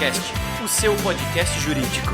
Juriscast, o seu podcast jurídico.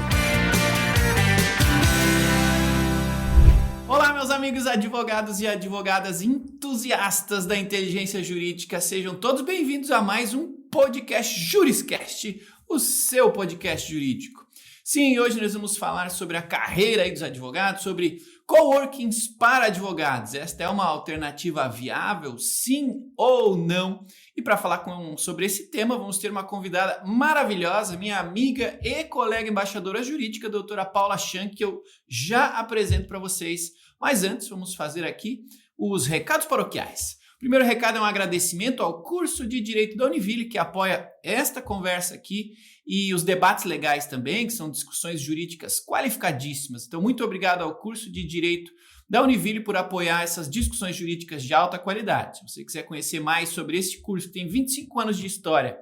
Olá, meus amigos advogados e advogadas entusiastas da inteligência jurídica, sejam todos bem-vindos a mais um podcast Juriscast, o seu podcast jurídico. Sim, hoje nós vamos falar sobre a carreira aí dos advogados, sobre coworkings para advogados. Esta é uma alternativa viável, sim ou não? E para falar sobre esse tema, vamos ter uma convidada maravilhosa, minha amiga e colega embaixadora jurídica, doutora Paula Schank, que eu já apresento para vocês. Mas antes, vamos fazer aqui os recados paroquiais. O primeiro recado é um agradecimento ao curso de Direito da Univille, que apoia esta conversa aqui e os debates legais também, que são discussões jurídicas qualificadíssimas. Então, muito obrigado ao curso de Direito da Univille por apoiar essas discussões jurídicas de alta qualidade. Se você quiser conhecer mais sobre este curso, que tem 25 anos de história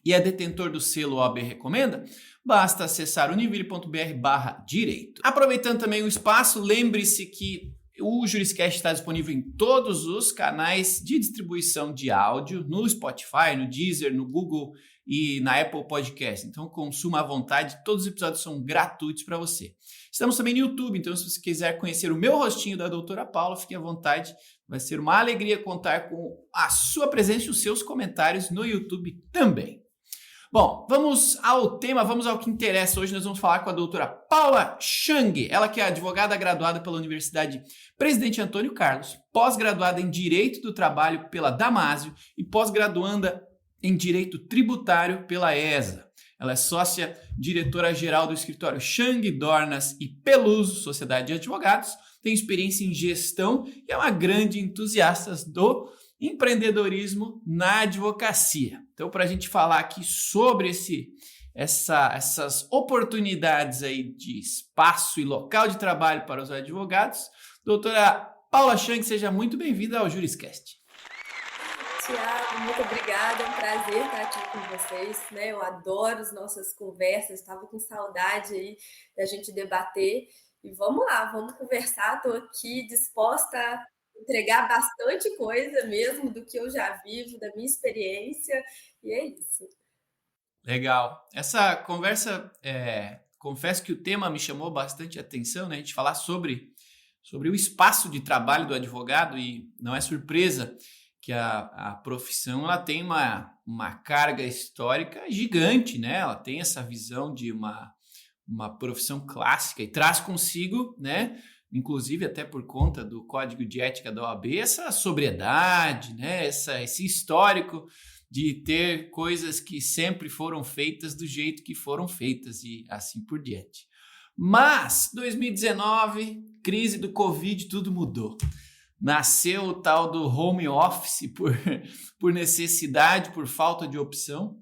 e é detentor do selo OAB Recomenda, basta acessar univille.br/direito. Aproveitando também o espaço, lembre-se que o Juriscast está disponível em todos os canais de distribuição de áudio, no Spotify, no Deezer, no Google e na Apple Podcast. Então, consuma à vontade, todos os episódios são gratuitos para você. Estamos também no YouTube, então se você quiser conhecer o meu rostinho da doutora Paula, fique à vontade. Vai ser uma alegria contar com a sua presença e os seus comentários no YouTube também. Bom, vamos ao tema, vamos ao que interessa. Hoje nós vamos falar com a doutora Paula Schank, ela que é advogada graduada pela Universidade Presidente Antônio Carlos, pós-graduada em Direito do Trabalho pela Damásio e pós-graduanda em Direito Tributário pela ESA. Ela é sócia diretora-geral do escritório Schank, Dornas e Peluso, Sociedade de Advogados, tem experiência em gestão e é uma grande entusiasta do empreendedorismo na advocacia. Então, para a gente falar aqui sobre essas oportunidades aí de espaço e local de trabalho para os advogados, doutora Paula Schank, seja muito bem-vinda ao Juriscast. Tiago, muito obrigada, é um prazer estar aqui com vocês, né? Eu adoro as nossas conversas, estava com saudade aí da gente debater e vamos lá, vamos conversar, estou aqui disposta a entregar bastante coisa mesmo do que eu já vivo, da minha experiência, e é isso. Legal. Essa conversa, confesso que o tema me chamou bastante atenção, né? A gente falar sobre o espaço de trabalho do advogado e não é surpresa que a profissão ela tem uma carga histórica gigante, né? Ela tem essa visão de uma profissão clássica e traz consigo, né? Inclusive até por conta do Código de Ética da OAB, essa sobriedade, né? Esse histórico de ter coisas que sempre foram feitas do jeito que foram feitas e assim por diante. Mas 2019, crise do Covid, tudo mudou. Nasceu o tal do home office por necessidade, por falta de opção.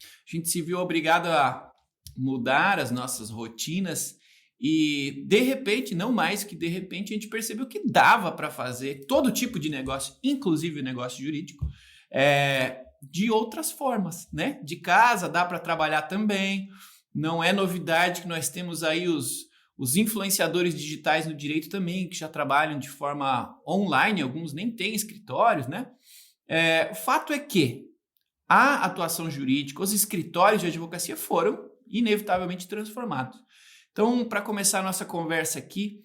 A gente se viu obrigado a mudar as nossas rotinas e, de repente, não mais que de repente, a gente percebeu que dava para fazer todo tipo de negócio, inclusive o negócio jurídico, de outras formas, né? De casa dá para trabalhar também. Não é novidade que nós temos aí os influenciadores digitais no direito também, que já trabalham de forma online, alguns nem têm escritórios, né? O fato é que a atuação jurídica, os escritórios de advocacia foram inevitavelmente transformados. Então, para começar a nossa conversa aqui,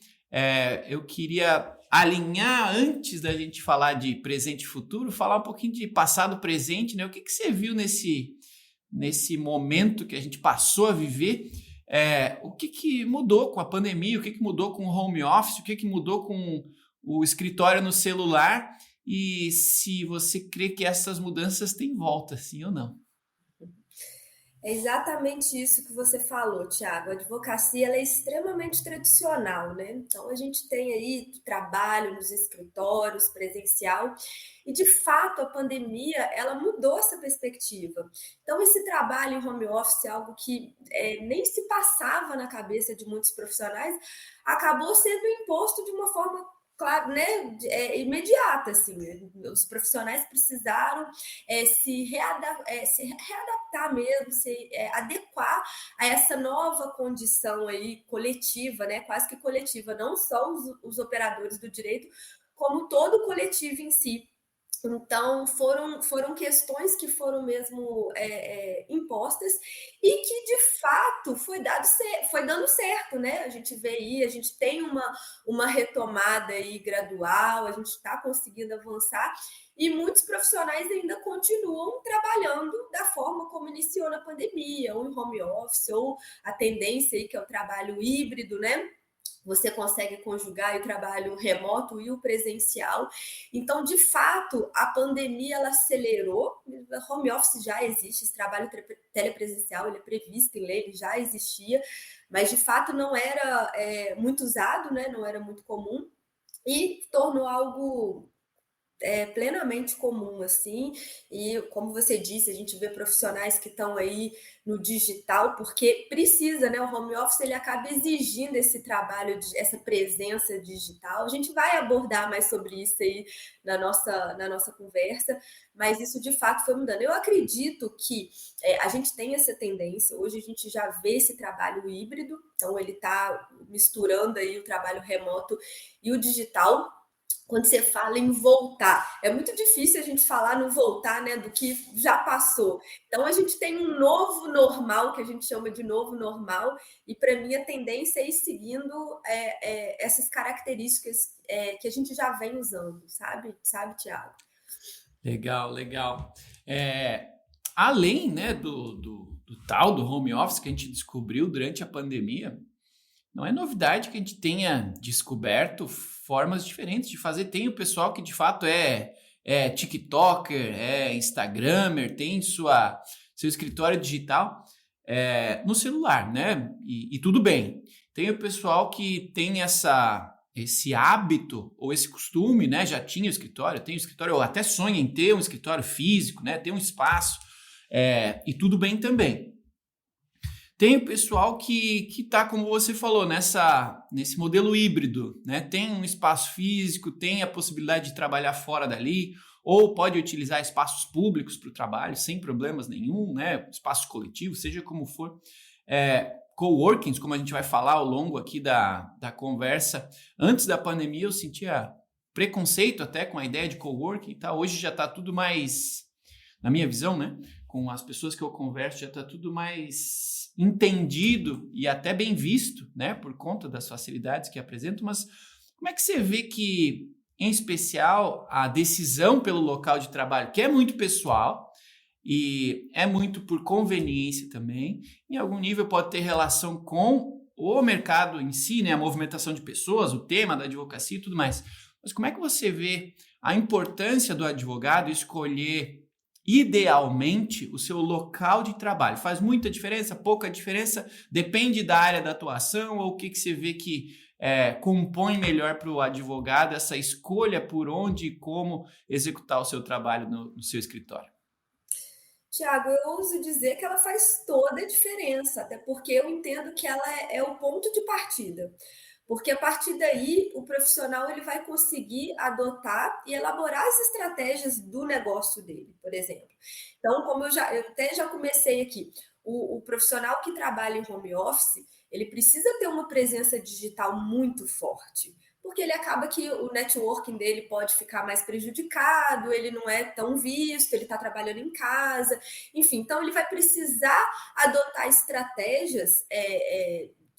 eu queria alinhar, antes da gente falar de presente e futuro, falar um pouquinho de passado, presente, né? O que você viu nesse momento que a gente passou a viver? O que mudou com a pandemia? O que mudou com o home office? O que mudou com o escritório no celular? E se você crê que essas mudanças têm volta, sim ou não? É exatamente isso que você falou, Tiago. A advocacia ela é extremamente tradicional, né? Então, a gente tem aí trabalho nos escritórios, presencial, e, de fato, a pandemia ela mudou essa perspectiva. Então, esse trabalho em home office, algo que nem se passava na cabeça de muitos profissionais, acabou sendo imposto de uma forma, claro, né, imediata, assim. Os profissionais precisaram se readaptar mesmo, se adequar a essa nova condição aí coletiva, né, quase que coletiva, não só os operadores do direito, como todo o coletivo em si. Então, foram questões que foram mesmo impostas e que, de fato, foi dando certo, né? A gente vê aí, a gente tem uma retomada aí gradual, a gente está conseguindo avançar e muitos profissionais ainda continuam trabalhando da forma como iniciou na pandemia, ou em home office, ou a tendência aí que é o trabalho híbrido, né? Você consegue conjugar o trabalho remoto e o presencial. Então, de fato, a pandemia ela acelerou. O home office já existe, esse trabalho telepresencial ele é previsto em lei, ele já existia, mas de fato não era muito usado, né? Não era muito comum e tornou algo plenamente comum, assim, e como você disse, a gente vê profissionais que estão aí no digital, porque precisa, né? O home office ele acaba exigindo esse trabalho, essa presença digital. A gente vai abordar mais sobre isso aí na nossa conversa, mas isso de fato foi mudando. Eu acredito que a gente tem essa tendência, hoje a gente já vê esse trabalho híbrido, então ele está misturando aí o trabalho remoto e o digital. Quando você fala em voltar, é muito difícil a gente falar no voltar, né, do que já passou. Então a gente tem um novo normal, que a gente chama de novo normal, e para mim a tendência é ir seguindo essas características que a gente já vem usando, sabe, Tiago? Legal, legal. Além, né, do tal do home office que a gente descobriu durante a pandemia, não é novidade que a gente tenha descoberto formas diferentes de fazer. Tem o pessoal que de fato é TikToker, é Instagramer, tem seu escritório digital no celular, né? E tudo bem. Tem o pessoal que tem esse hábito ou esse costume, né? Já tinha o escritório, tem o escritório, ou até sonha em ter um escritório físico, né? Ter um espaço, e tudo bem também. Tem o pessoal que tá, como você falou, nesse modelo híbrido, né? Tem um espaço físico, tem a possibilidade de trabalhar fora dali, ou pode utilizar espaços públicos para o trabalho, sem problemas nenhum, né? Espaço coletivo, seja como for. Coworkings, como a gente vai falar ao longo aqui da conversa. Antes da pandemia, eu sentia preconceito até com a ideia de coworking, tá? Hoje já está tudo mais, na minha visão, né? Com as pessoas que eu converso, já está tudo mais entendido e até bem visto, né, por conta das facilidades que apresentam, mas como é que você vê que, em especial, a decisão pelo local de trabalho, que é muito pessoal e é muito por conveniência também, em algum nível pode ter relação com o mercado em si, né, a movimentação de pessoas, o tema da advocacia e tudo mais, mas como é que você vê a importância do advogado escolher idealmente o seu local de trabalho? Faz muita diferença, pouca diferença? Depende da área da atuação, ou o que você vê que compõe melhor para o advogado essa escolha por onde e como executar o seu trabalho no seu escritório? Tiago, eu ouso dizer que ela faz toda a diferença, até porque eu entendo que ela é o ponto de partida. Porque a partir daí, o profissional ele vai conseguir adotar e elaborar as estratégias do negócio dele, por exemplo. Então, como eu até já comecei aqui, o profissional que trabalha em home office, ele precisa ter uma presença digital muito forte, porque ele acaba que o networking dele pode ficar mais prejudicado, ele não é tão visto, ele está trabalhando em casa, enfim, então ele vai precisar adotar estratégias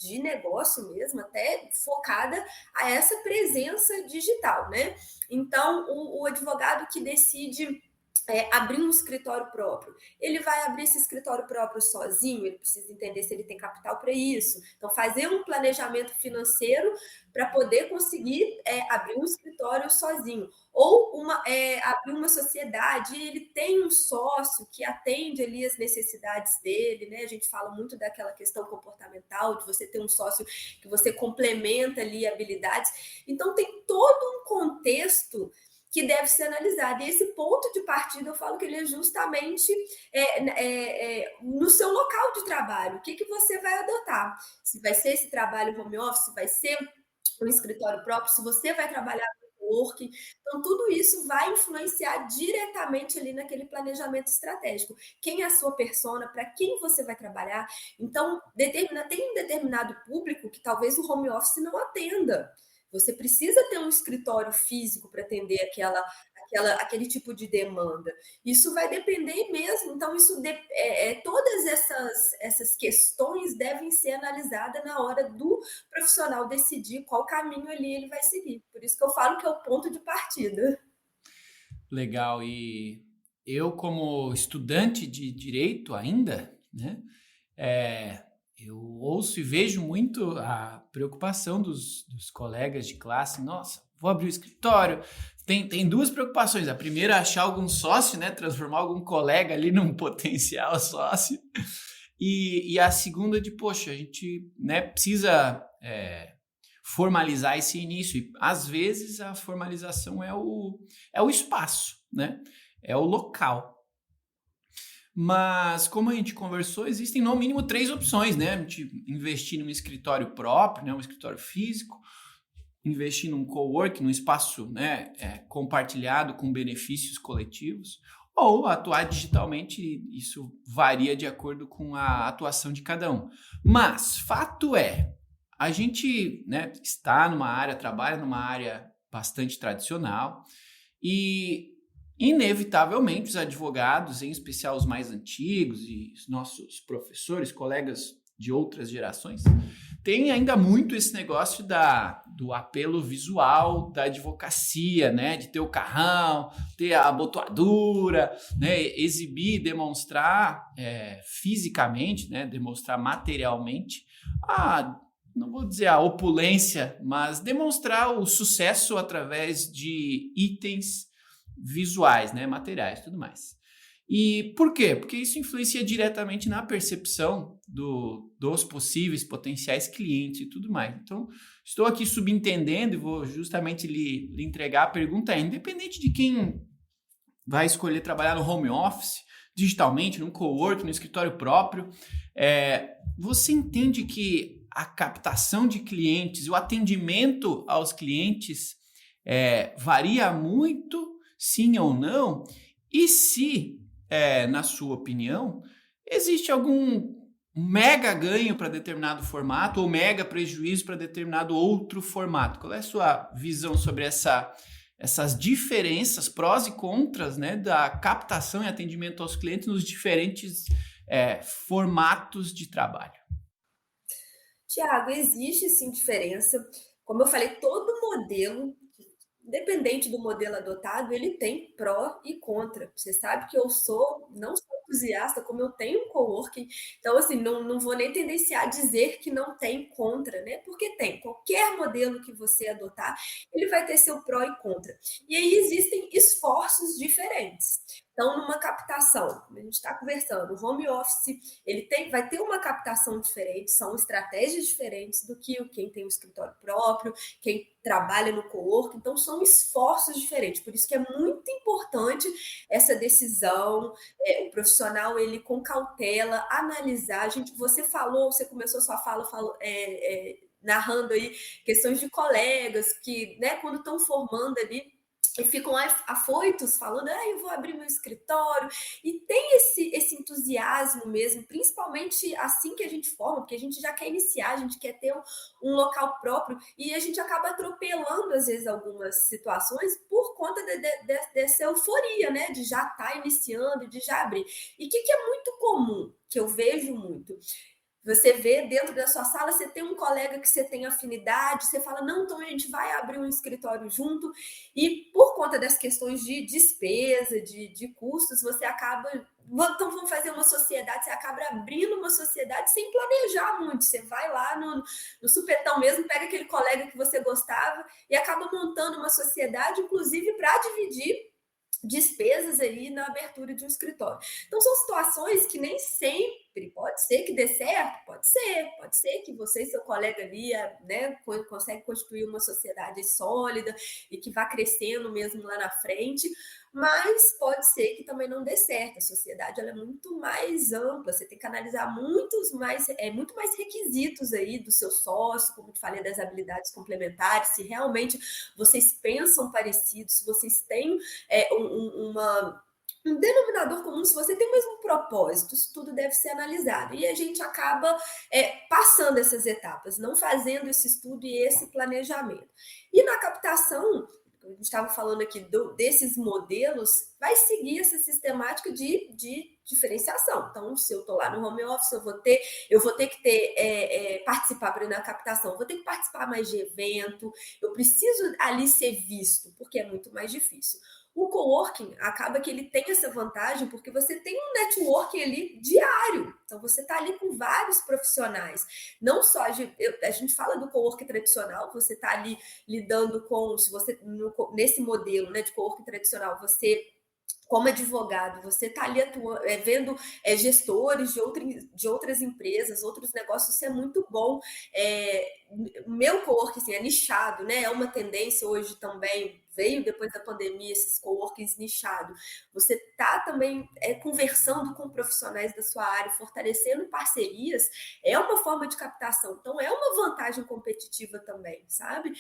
de negócio mesmo, até focada a essa presença digital, né? Então, o advogado que decide abrir um escritório próprio, ele vai abrir esse escritório próprio sozinho, ele precisa entender se ele tem capital para isso. Então, fazer um planejamento financeiro para poder conseguir abrir um escritório sozinho. Ou abrir uma sociedade, ele tem um sócio que atende ali as necessidades dele, né? A gente fala muito daquela questão comportamental, de você ter um sócio que você complementa ali habilidades. Então, tem todo um contexto que deve ser analisado. E esse ponto de partida, eu falo que ele é justamente no seu local de trabalho. O que você vai adotar? Se vai ser esse trabalho home office, se vai ser um escritório próprio, se você vai trabalhar no working. Então, tudo isso vai influenciar diretamente ali naquele planejamento estratégico. Quem é a sua persona, para quem você vai trabalhar. Então, tem um determinado público que talvez o home office não atenda. Você precisa ter um escritório físico para atender aquele tipo de demanda. Isso vai depender mesmo. Então, todas essas questões devem ser analisadas na hora do profissional decidir qual caminho ali ele vai seguir. Por isso que eu falo que é o ponto de partida. Legal. E eu, como estudante de direito ainda, né, eu ouço e vejo muito a preocupação dos colegas de classe. Nossa, vou abrir o escritório. Tem duas preocupações. A primeira é achar algum sócio, né, transformar algum colega ali num potencial sócio. E a segunda de, poxa, a gente, né, precisa formalizar esse início. E, às vezes, a formalização é o espaço, né? É o local. Mas, como a gente conversou, existem no mínimo 3 opções, né? A gente investir num escritório próprio, né? Um escritório físico, investir num coworking, num espaço, né, compartilhado com benefícios coletivos, ou atuar digitalmente. Isso varia de acordo com a atuação de cada um. Mas, fato é, a gente, né, trabalha numa área bastante tradicional e, inevitavelmente, os advogados, em especial os mais antigos e os nossos professores, colegas de outras gerações, têm ainda muito esse negócio do apelo visual da advocacia, né? De ter o carrão, ter a abotoadura, né? Exibir, demonstrar fisicamente, né? Demonstrar materialmente não vou dizer a opulência, mas demonstrar o sucesso através de itens visuais, né, materiais, tudo mais. E por quê? Porque isso influencia diretamente na percepção dos possíveis potenciais clientes e tudo mais. Então, estou aqui subentendendo e vou justamente lhe entregar a pergunta: independente de quem vai escolher trabalhar no home office, digitalmente, no coworking, no escritório próprio, você entende que a captação de clientes, o atendimento aos clientes varia muito, sim ou não? E se, na sua opinião, existe algum mega ganho para determinado formato ou mega prejuízo para determinado outro formato? Qual é a sua visão sobre essas diferenças, prós e contras, né, da captação e atendimento aos clientes nos diferentes formatos de trabalho? Tiago, existe sim diferença. Como eu falei, todo modelo, independente do modelo adotado, ele tem pró e contra. Você sabe que eu não sou entusiasta, como eu tenho um coworking, então assim, não vou nem tendenciar a dizer que não tem contra, né? Porque tem. Qualquer modelo que você adotar, ele vai ter seu pró e contra. E aí existem esforços diferentes. Então, numa captação, como a gente está conversando, o home office, vai ter uma captação diferente, são estratégias diferentes do que quem tem um escritório próprio, quem trabalha no coworking, então são esforços diferentes. Por isso que é muito importante essa decisão, o profissional, ele com cautela, analisar. Você começou sua fala narrando aí questões de colegas que, né, quando estão formando ali, e ficam afoitos falando, eu vou abrir meu escritório, e tem esse entusiasmo mesmo, principalmente assim que a gente forma, porque a gente já quer iniciar, a gente quer ter um local próprio, e a gente acaba atropelando, às vezes, algumas situações por conta dessa euforia, né, de já estar iniciando, de já abrir. E o que é muito comum, que eu vejo muito? Você vê dentro da sua sala, você tem um colega que você tem afinidade, você fala, não, então a gente vai abrir um escritório junto, e por conta das questões de despesa, de custos, você acaba, então vamos fazer uma sociedade, você acaba abrindo uma sociedade sem planejar muito, você vai lá no supetão mesmo, pega aquele colega que você gostava e acaba montando uma sociedade, inclusive para dividir despesas aí na abertura de um escritório. Então, são situações que nem sempre, pode ser que dê certo, pode ser que você e seu colega ali, né, consegue constituir uma sociedade sólida e que vá crescendo mesmo lá na frente, mas pode ser que também não dê certo. A sociedade, ela é muito mais ampla, você tem que analisar muito mais requisitos aí do seu sócio, como eu te falei, das habilidades complementares, se realmente vocês pensam parecidos, se vocês têm um denominador comum, se você tem o mesmo propósito, isso tudo deve ser analisado. E a gente acaba passando essas etapas, não fazendo esse estudo e esse planejamento. E na captação, a gente estava falando aqui desses modelos, vai seguir essa sistemática de diferenciação. Então, se eu estou lá no home office, eu vou ter que participar para ir na captação, vou ter que participar mais de evento, eu preciso ali ser visto, porque é muito mais difícil. O coworking acaba que ele tem essa vantagem porque você tem um networking ali diário. Então, você está ali com vários profissionais. Não só, a gente fala do coworking tradicional, você está ali lidando com, se você, nesse modelo, né, de coworking tradicional, você, como advogado, você está ali vendo gestores de outras empresas, outros negócios, isso é muito bom. Meu coworking assim, é nichado, né? É uma tendência hoje também, veio depois da pandemia, esses coworkings nichados. Você está também conversando com profissionais da sua área, fortalecendo parcerias, é uma forma de captação. Então, é uma vantagem competitiva também, sabe?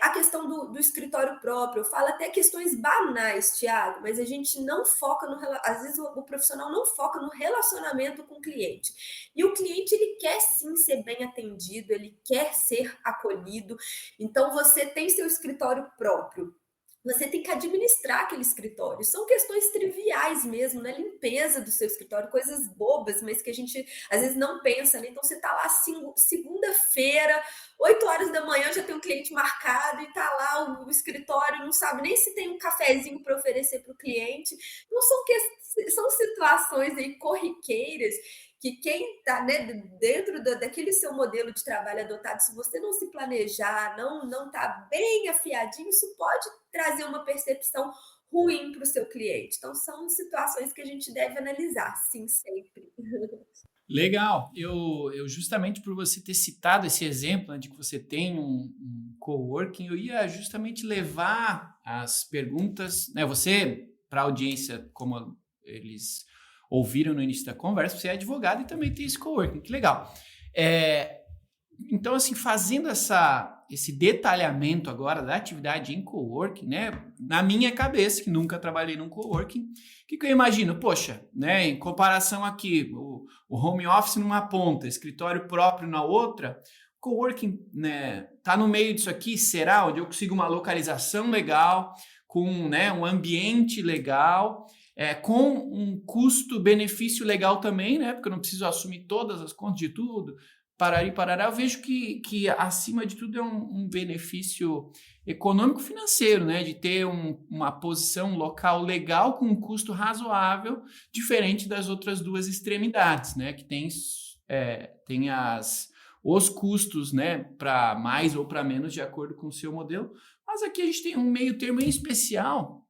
A questão do escritório próprio, eu falo até questões banais, Thiago, mas a gente não foca às vezes o profissional não foca no relacionamento com o cliente. E o cliente, ele quer sim ser bem atendido, ele quer ser acolhido. Então, você tem seu escritório próprio. Você tem que administrar aquele escritório. São questões triviais mesmo, né? Limpeza do seu escritório, coisas bobas, mas que a gente às vezes não pensa, né? Então você tá lá segunda-feira, 8 horas da manhã, já tem um cliente marcado e tá lá o escritório, não sabe nem se tem um cafezinho para oferecer para o cliente. Não são situações aí corriqueiras que quem está, né, dentro daquele seu modelo de trabalho adotado, se você não se planejar, não está bem afiadinho, isso pode trazer uma percepção ruim para o seu cliente. Então, são situações que a gente deve analisar, sim, sempre. Legal. Eu justamente por você ter citado esse exemplo, né, de que você tem um coworking, eu ia justamente levar as perguntas, né, você, para a audiência, como eles ouviram no início da conversa, você é advogado e também tem esse coworking, que legal. Então, assim, fazendo esse detalhamento agora da atividade em coworking, né, na minha cabeça, que nunca trabalhei num coworking, o que eu imagino? Poxa, né, em comparação aqui, o home office numa ponta, escritório próprio na outra, coworking, né, tá no meio disso aqui, será? Onde eu consigo uma localização legal, com, né, um ambiente legal, com um custo-benefício legal também, né? Porque eu não preciso assumir todas as contas de tudo, parará. Eu vejo que acima de tudo, é um benefício econômico-financeiro, né? De ter uma posição local legal com um custo razoável, diferente das outras duas extremidades, né? Que tem os custos, né? Para mais ou para menos, de acordo com o seu modelo. Mas aqui a gente tem um meio termo em especial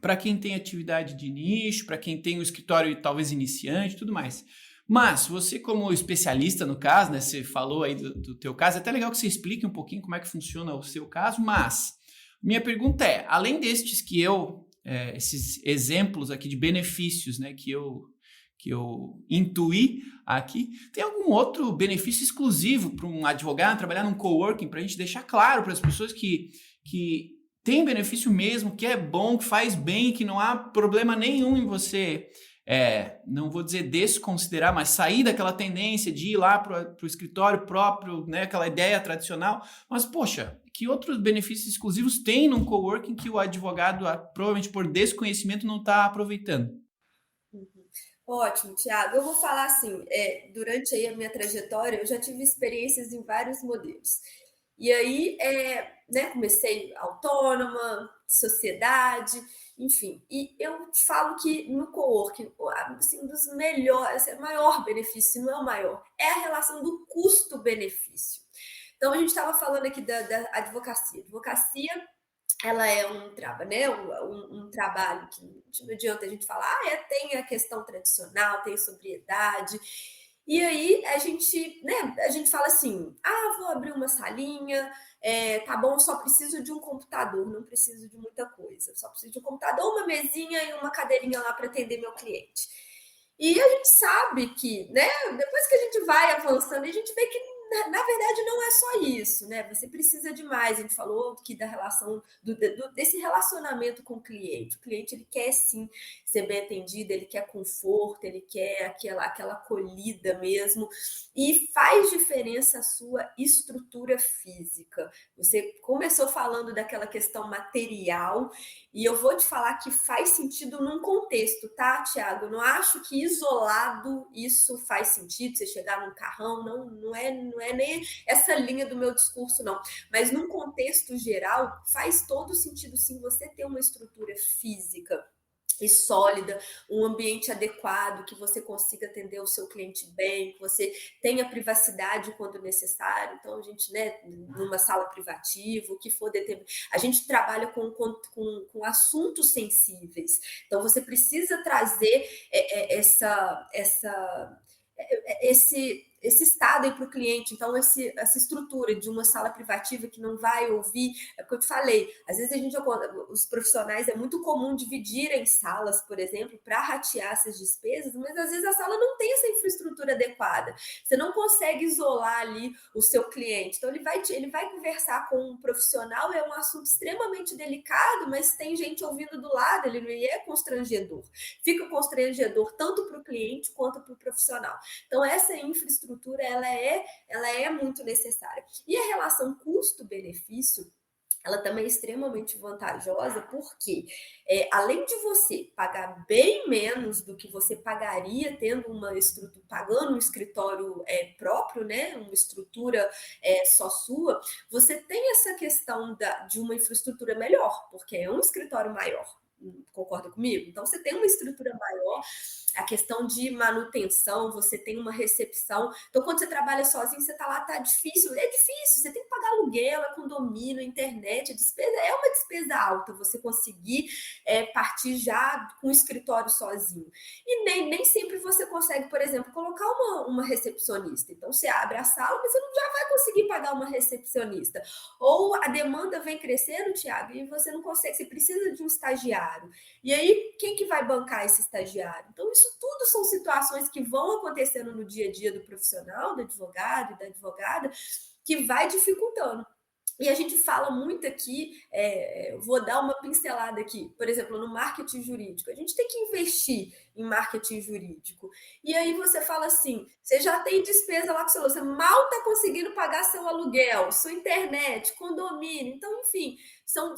para quem tem atividade de nicho, para quem tem um escritório talvez iniciante e tudo mais. Mas você, como especialista no caso, né, você falou aí do teu caso, é até legal que você explique um pouquinho como é que funciona o seu caso, mas minha pergunta é, além destes esses exemplos aqui de benefícios, né, que eu intuí aqui, tem algum outro benefício exclusivo para um advogado trabalhar num coworking, para a gente deixar claro para as pessoas que tem benefício mesmo, que é bom, que faz bem, que não há problema nenhum em você, não vou dizer desconsiderar, mas sair daquela tendência de ir lá para o escritório próprio, né, aquela ideia tradicional. Mas, poxa, que outros benefícios exclusivos tem num coworking que o advogado, provavelmente por desconhecimento, não está aproveitando? Ótimo, Thiago. Eu vou falar assim, durante aí a minha trajetória, eu já tive experiências em vários modelos. E aí, né, comecei autônoma, sociedade, enfim. E eu te falo que no coworking, assim, um dos melhores, o maior benefício, não é o maior, é a relação do custo-benefício. Então, a gente estava falando aqui da advocacia. Advocacia, ela é um trabalho que não adianta a gente falar, tem a questão tradicional, tem sobriedade. E aí a gente fala assim, vou abrir uma salinha, tá bom, eu só preciso de um computador, não preciso de muita coisa, só preciso de um computador, uma mesinha e uma cadeirinha lá para atender meu cliente. E a gente sabe que, né, depois que a gente vai avançando, a gente vê que na verdade, não é só isso, né? Você precisa de mais. A gente falou aqui da relação, desse relacionamento com o cliente. O cliente, ele quer, sim, ser bem atendido, ele quer conforto, ele quer aquela acolhida mesmo. E faz diferença a sua estrutura física. Você começou falando daquela questão material, e eu vou te falar que faz sentido num contexto, tá, Thiago? Eu não acho que isolado isso faz sentido, você chegar num carrão, não é nem essa linha do meu discurso, não. Mas num contexto geral, faz todo sentido, sim, você ter uma estrutura física e sólida, um ambiente adequado, que você consiga atender o seu cliente bem, que você tenha privacidade quando necessário. Então, a gente, né, numa sala privativa, o que for determinado. A gente trabalha com assuntos sensíveis. Então, você precisa trazer esse estado aí para o cliente. Então, essa estrutura de uma sala privativa que não vai ouvir, é o que eu te falei, às vezes os profissionais, é muito comum dividirem salas, por exemplo, para ratear essas despesas, mas às vezes a sala não tem essa infraestrutura adequada, você não consegue isolar ali o seu cliente, então ele vai conversar com um profissional, é um assunto extremamente delicado, mas tem gente ouvindo do lado, ele é constrangedor, fica constrangedor tanto para o cliente quanto para o profissional. Então, essa infraestrutura, ela é muito necessária. E a relação custo-benefício, ela também é extremamente vantajosa, porque além de você pagar bem menos do que você pagaria pagando um escritório próprio, né, uma estrutura só sua, você tem essa questão de uma infraestrutura melhor, porque é um escritório maior. Concorda comigo? Então, você tem uma estrutura maior, a questão de manutenção, você tem uma recepção. Então, quando você trabalha sozinho, você tá lá, tá difícil. É difícil, você tem que pagar aluguel, condomínio, internet, a despesa é uma despesa alta, você conseguir partir já com o escritório sozinho. E nem sempre você consegue, por exemplo, colocar uma recepcionista. Então, você abre a sala, mas você não já vai conseguir pagar uma recepcionista. Ou a demanda vem crescendo, Thiago, e você não consegue, você precisa de um estagiário. E aí, quem que vai bancar esse estagiário? Então, isso tudo são situações que vão acontecendo no dia a dia do profissional, do advogado e da advogada, que vai dificultando. E a gente fala muito aqui, vou dar uma pincelada aqui, por exemplo, no marketing jurídico. A gente tem que investir em marketing jurídico. E aí você fala assim, você já tem despesa lá com o celular, você mal está conseguindo pagar seu aluguel, sua internet, condomínio. Então, enfim, são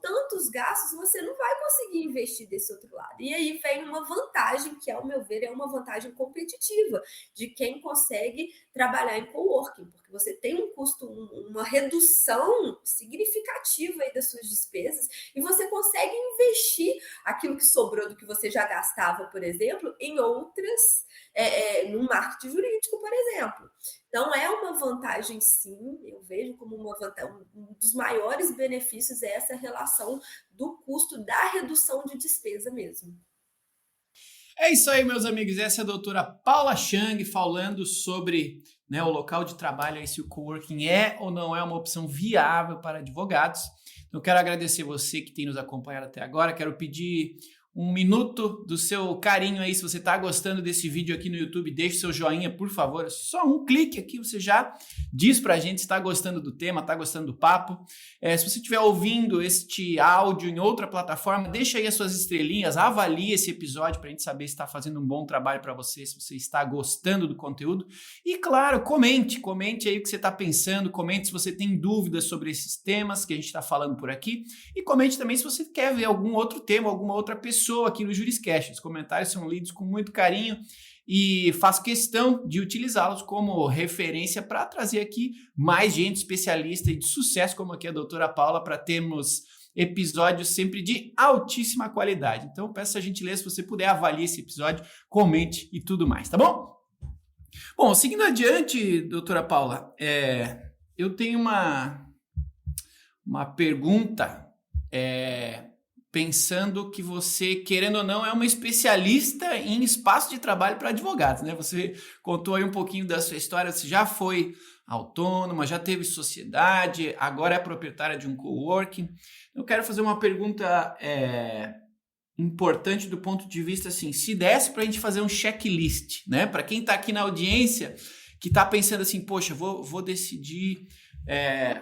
tantos gastos, você não vai conseguir investir desse outro lado. E aí vem uma vantagem, que, ao meu ver, é uma vantagem competitiva de quem consegue trabalhar em coworking, porque você tem um custo, uma redução significativa aí das suas despesas, e você consegue investir aquilo que sobrou do que você já gastava, por exemplo, em outras, no marketing jurídico, por exemplo. Então, é uma vantagem, sim, eu vejo como uma vantagem, um dos maiores benefícios é essa relação do custo da redução de despesa mesmo. É isso aí, meus amigos. Essa é a doutora Paula Chang falando sobre, né, o local de trabalho, se o coworking é ou não é uma opção viável para advogados. Eu quero agradecer você que tem nos acompanhado até agora. Quero pedir um minuto do seu carinho aí. Se você está gostando desse vídeo aqui no YouTube, deixe seu joinha, por favor. É só um clique aqui, você já diz pra gente se está gostando do tema, está gostando do papo. Se você estiver ouvindo este áudio em outra plataforma, deixa aí as suas estrelinhas, avalie esse episódio pra gente saber se está fazendo um bom trabalho para você, se você está gostando do conteúdo. E claro, comente aí o que você está pensando, comente se você tem dúvidas sobre esses temas que a gente está falando por aqui, e comente também se você quer ver algum outro tema, alguma outra pessoa aqui no Juriscast. Os comentários são lidos com muito carinho e faço questão de utilizá-los como referência para trazer aqui mais gente especialista e de sucesso como aqui a doutora Paula, para termos episódios sempre de altíssima qualidade. Então peço a gentileza, se você puder, avalie esse episódio, comente e tudo mais, tá bom? Bom, seguindo adiante, doutora Paula, eu tenho uma pergunta, pensando que você, querendo ou não, é uma especialista em espaço de trabalho para advogados, né? Você contou aí um pouquinho da sua história, você já foi autônoma, já teve sociedade, agora é proprietária de um coworking. Eu quero fazer uma pergunta importante do ponto de vista, assim, se desse para a gente fazer um checklist, né? Para quem está aqui na audiência, que está pensando assim, poxa, vou decidir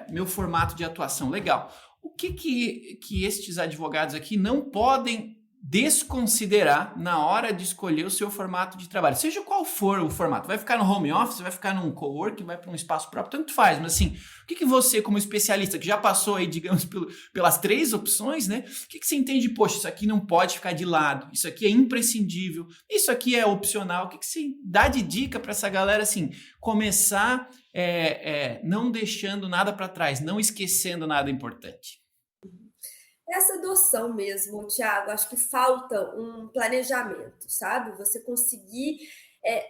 meu formato de atuação. Legal. O que estes advogados aqui não podem desconsiderar na hora de escolher o seu formato de trabalho? Seja qual for o formato. Vai ficar no home office, vai ficar num coworking, vai para um espaço próprio, tanto faz. Mas assim, o que você, como especialista, que já passou aí, digamos, pelas 3 opções, né? O que você entende? Poxa, isso aqui não pode ficar de lado. Isso aqui é imprescindível. Isso aqui é opcional. O que você dá de dica para essa galera, assim, começar não deixando nada para trás, não esquecendo nada importante? Essa adoção mesmo, Thiago, acho que falta um planejamento, sabe? Você conseguir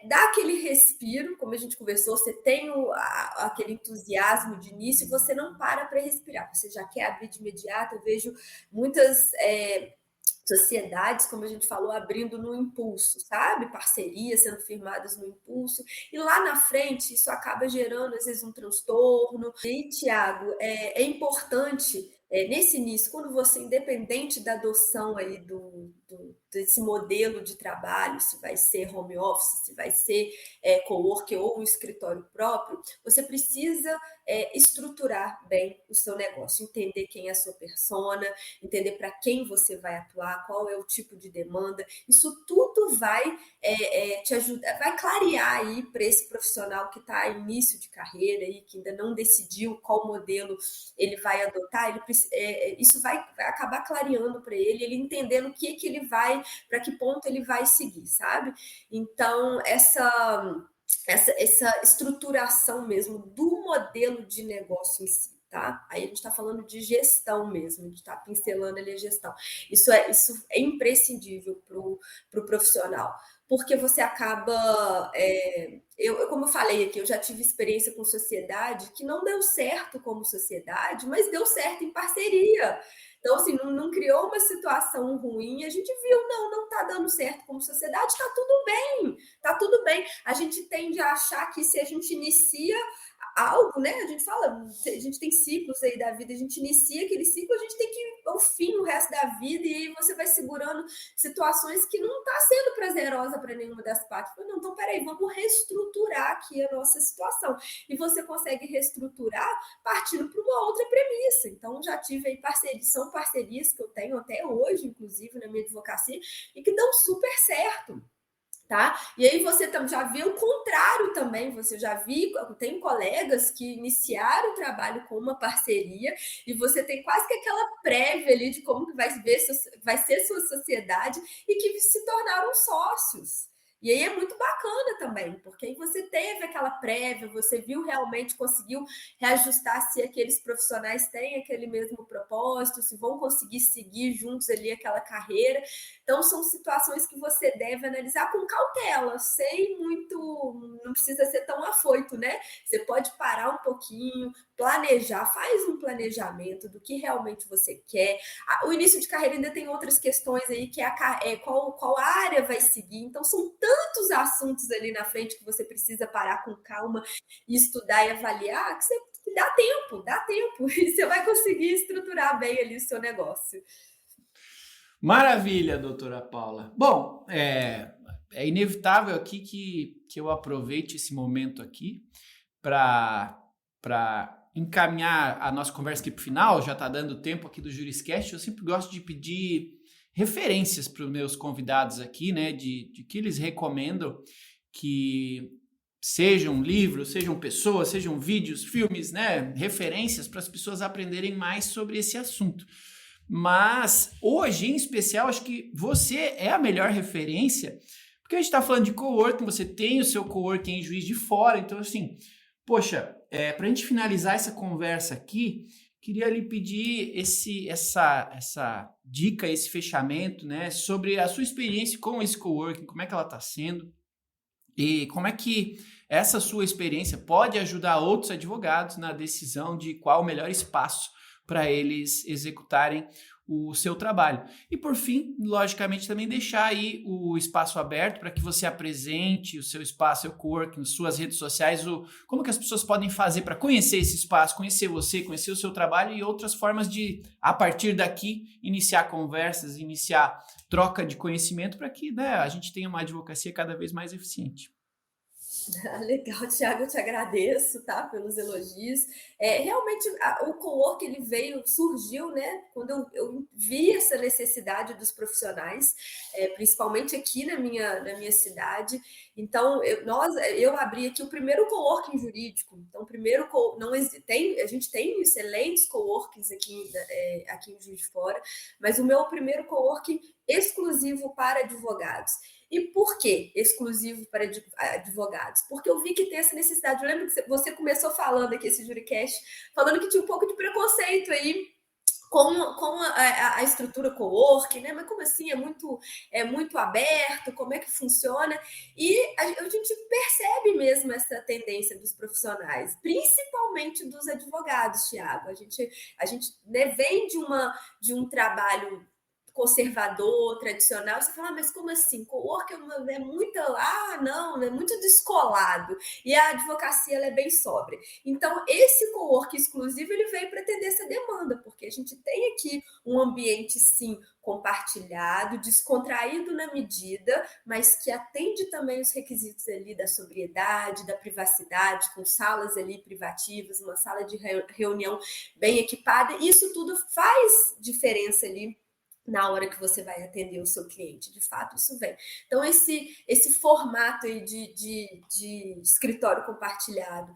dar aquele respiro, como a gente conversou, você tem aquele entusiasmo de início, você não para respirar, você já quer abrir de imediato. Eu vejo muitas sociedades, como a gente falou, abrindo no impulso, sabe? Parcerias sendo firmadas no impulso, e lá na frente isso acaba gerando, às vezes, um transtorno. E, Thiago, é importante, nesse início, quando você, independente da adoção aí desse modelo de trabalho, se vai ser home office, se vai ser coworking ou um escritório próprio, você precisa estruturar bem o seu negócio, entender quem é a sua persona, entender para quem você vai atuar, qual é o tipo de demanda. Isso tudo vai te ajudar, vai clarear aí para esse profissional que está em início de carreira e que ainda não decidiu qual modelo ele vai adotar. Isso vai acabar clareando para ele entendendo o que ele vai, para que ponto ele vai seguir, sabe? Então, essa estruturação mesmo do modelo de negócio em si, tá? Aí a gente está falando de gestão mesmo, a gente está pincelando ali a gestão. Isso é imprescindível para o profissional, porque você acaba... como eu falei aqui, eu já tive experiência com sociedade que não deu certo como sociedade, mas deu certo em parceria. Então, assim, não criou uma situação ruim, a gente viu, não está dando certo como sociedade, está tudo bem, está tudo bem. A gente tende a achar que se a gente inicia algo, né? A gente fala, a gente tem ciclos aí da vida, a gente inicia aquele ciclo, a gente tem que ir ao fim o resto da vida, e aí você vai segurando situações que não está sendo prazerosa para nenhuma das partes. Não, então peraí, vamos reestruturar aqui a nossa situação. E você consegue reestruturar partindo para uma outra premissa. Então, já tive aí são parcerias que eu tenho até hoje, inclusive, na minha advocacia, e que dão super certo. Tá? E aí você já vê o contrário também, você já tem colegas que iniciaram o trabalho com uma parceria e você tem quase que aquela prévia ali de como que vai ser sua sociedade e que se tornaram sócios. E aí é muito bacana também, porque aí você teve aquela prévia, você viu realmente, conseguiu reajustar se aqueles profissionais têm aquele mesmo propósito, se vão conseguir seguir juntos ali aquela carreira. Então, são situações que você deve analisar com cautela, não precisa ser tão afoito, né? Você pode parar um pouquinho, planejar, faz um planejamento do que realmente você quer. O início de carreira ainda tem outras questões aí, que qual área vai seguir. Então, são tantos assuntos ali na frente que você precisa parar com calma e estudar e avaliar, que dá tempo, e você vai conseguir estruturar bem ali o seu negócio. Maravilha, doutora Paula. Bom, é inevitável aqui que eu aproveite esse momento aqui para encaminhar a nossa conversa aqui para o final. Já está dando tempo aqui do Juriscast. Eu sempre gosto de pedir referências para os meus convidados aqui, né, de que eles recomendam, que sejam livros, sejam pessoas, sejam vídeos, filmes, né, referências para as pessoas aprenderem mais sobre esse assunto. Mas hoje, em especial, acho que você é a melhor referência, porque a gente está falando de coworking, você tem o seu coworking em Juiz de Fora, então assim, poxa, para a gente finalizar essa conversa aqui, queria lhe pedir essa dica, esse fechamento, né, sobre a sua experiência com esse coworking, como é que ela está sendo e como é que essa sua experiência pode ajudar outros advogados na decisão de qual o melhor espaço para eles executarem o seu trabalho. E por fim, logicamente, também deixar aí o espaço aberto para que você apresente o seu espaço, seu coworking, suas redes sociais, como que as pessoas podem fazer para conhecer esse espaço, conhecer você, conhecer o seu trabalho e outras formas de, a partir daqui, iniciar conversas, iniciar troca de conhecimento para que, né, a gente tenha uma advocacia cada vez mais eficiente. Legal, Thiago, eu te agradeço, tá, pelos elogios. Realmente, o cowork ele surgiu, né, quando eu vi essa necessidade dos profissionais, principalmente aqui na minha cidade. Então, eu abri aqui o primeiro coworking jurídico. Então, a gente tem excelentes coworkings aqui em Juiz de Fora, mas o meu primeiro coworking exclusivo para advogados. E por que exclusivo para advogados? Porque eu vi que tem essa necessidade. Eu lembro que você começou falando aqui, esse Juricast, falando que tinha um pouco de preconceito aí com a estrutura co-work, né? Mas como assim? É muito aberto? Como é que funciona? E a gente percebe mesmo essa tendência dos profissionais, principalmente dos advogados, Thiago. A gente né, vem de um trabalho conservador, tradicional, você fala, mas como assim? Co-work é muito, não, é muito descolado. E a advocacia ela é bem sóbria. Então, esse co-work exclusivo, ele veio para atender essa demanda, porque a gente tem aqui um ambiente, sim, compartilhado, descontraído na medida, mas que atende também os requisitos ali da sobriedade, da privacidade, com salas ali privativas, uma sala de reunião bem equipada. Isso tudo faz diferença ali na hora que você vai atender o seu cliente, de fato isso vem. Então esse formato aí de escritório compartilhado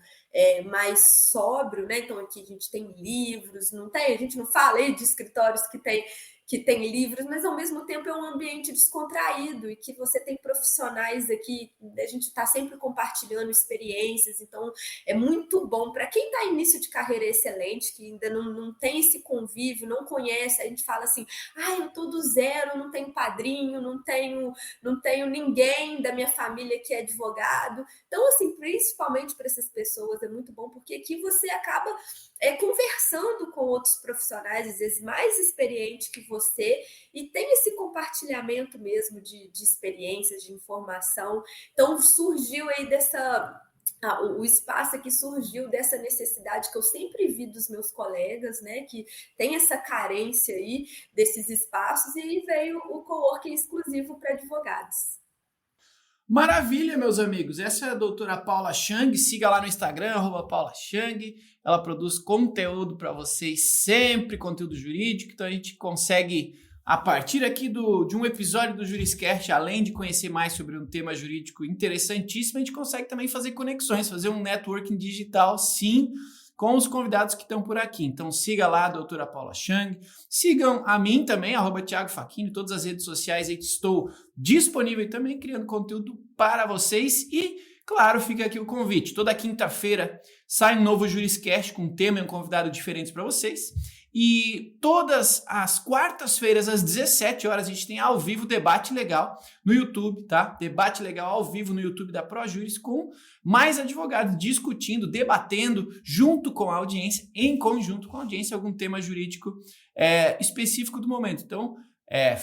mais sóbrio, né? Então aqui a gente tem livros, a gente não fala aí de escritórios que tem livros, mas ao mesmo tempo é um ambiente descontraído e que você tem profissionais aqui, a gente está sempre compartilhando experiências, então é muito bom para quem está em início de carreira excelente, que ainda não tem esse convívio, não conhece, a gente fala assim, eu estou do zero, não tenho padrinho, não tenho ninguém da minha família que é advogado, então assim, principalmente para essas pessoas é muito bom, porque aqui você acaba conversando com outros profissionais, às vezes mais experientes que você, e tem esse compartilhamento mesmo de experiências, de informação. Então, surgiu aí o espaço aqui surgiu dessa necessidade que eu sempre vi dos meus colegas, né, que tem essa carência aí desses espaços, e veio o coworking exclusivo para advogados. Maravilha, meus amigos. Essa é a doutora Paula Chang. Siga lá no Instagram, @PaulaChang. Ela produz conteúdo para vocês, sempre conteúdo jurídico. Então a gente consegue, a partir aqui de um episódio do Juriscast, além de conhecer mais sobre um tema jurídico interessantíssimo, a gente consegue também fazer conexões, fazer um networking digital, sim, com os convidados que estão por aqui. Então siga lá a doutora Paula Chang, sigam a mim também, @Thiago Facchini, todas as redes sociais aí, estou disponível também, criando conteúdo para vocês. E, claro, fica aqui o convite, toda quinta-feira sai um novo Juriscast com um tema e um convidado diferentes para vocês. E todas as quartas-feiras, às 17 horas, a gente tem ao vivo Debate Legal no YouTube, tá? Debate Legal ao vivo no YouTube da ProJuris, com mais advogados discutindo, debatendo junto com a audiência, em conjunto com a audiência, algum tema jurídico específico do momento. Então,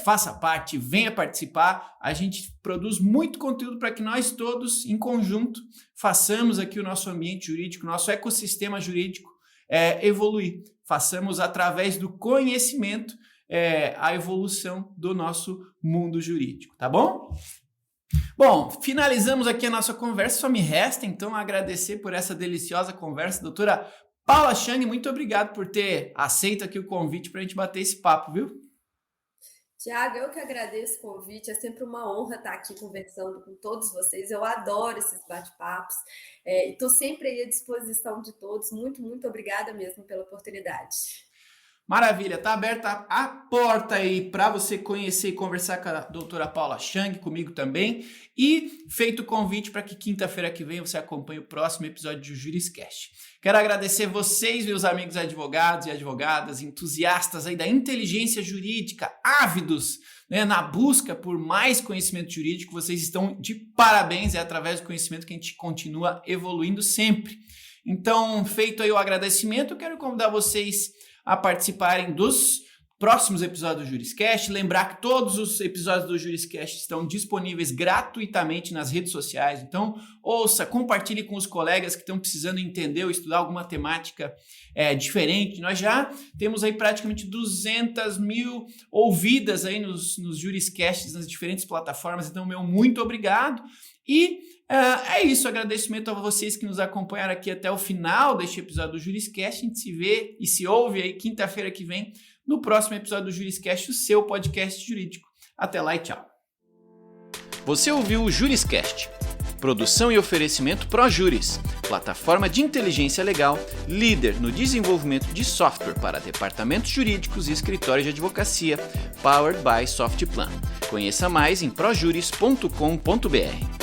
faça parte, venha participar. A gente produz muito conteúdo para que nós todos, em conjunto, façamos aqui o nosso ambiente jurídico, nosso ecossistema jurídico evoluir. Façamos através do conhecimento a evolução do nosso mundo jurídico, tá bom? Bom, finalizamos aqui a nossa conversa, só me resta então agradecer por essa deliciosa conversa. Doutora Paula Chang, muito obrigado por ter aceito aqui o convite para a gente bater esse papo, viu? Tiago, eu que agradeço o convite, é sempre uma honra estar aqui conversando com todos vocês, eu adoro esses bate-papos, estou sempre aí à disposição de todos, muito, muito obrigada mesmo pela oportunidade. Maravilha, tá aberta a porta aí para você conhecer e conversar com a doutora Paula Chang, comigo também, e feito o convite para que quinta-feira que vem você acompanhe o próximo episódio do Juriscast. Quero agradecer vocês, meus amigos advogados e advogadas, entusiastas aí da inteligência jurídica, ávidos, né, na busca por mais conhecimento jurídico. Vocês estão de parabéns, é através do conhecimento que a gente continua evoluindo sempre. Então, feito aí o agradecimento, eu quero convidar vocês a participarem dos próximos episódios do Juriscast. Lembrar que todos os episódios do Juriscast estão disponíveis gratuitamente nas redes sociais. Então, ouça, compartilhe com os colegas que estão precisando entender ou estudar alguma temática diferente. Nós já temos aí praticamente 200 mil ouvidas aí nos Juriscasts, nas diferentes plataformas. Então, meu muito obrigado. E é isso, agradecimento a vocês que nos acompanharam aqui até o final deste episódio do Juriscast. A gente se vê e se ouve aí quinta-feira que vem no próximo episódio do Juriscast, o seu podcast jurídico. Até lá e tchau. Você ouviu o Juriscast. Produção e oferecimento ProJuris, plataforma de inteligência legal, líder no desenvolvimento de software para departamentos jurídicos e escritórios de advocacia, powered by Softplan. Conheça mais em projuris.com.br.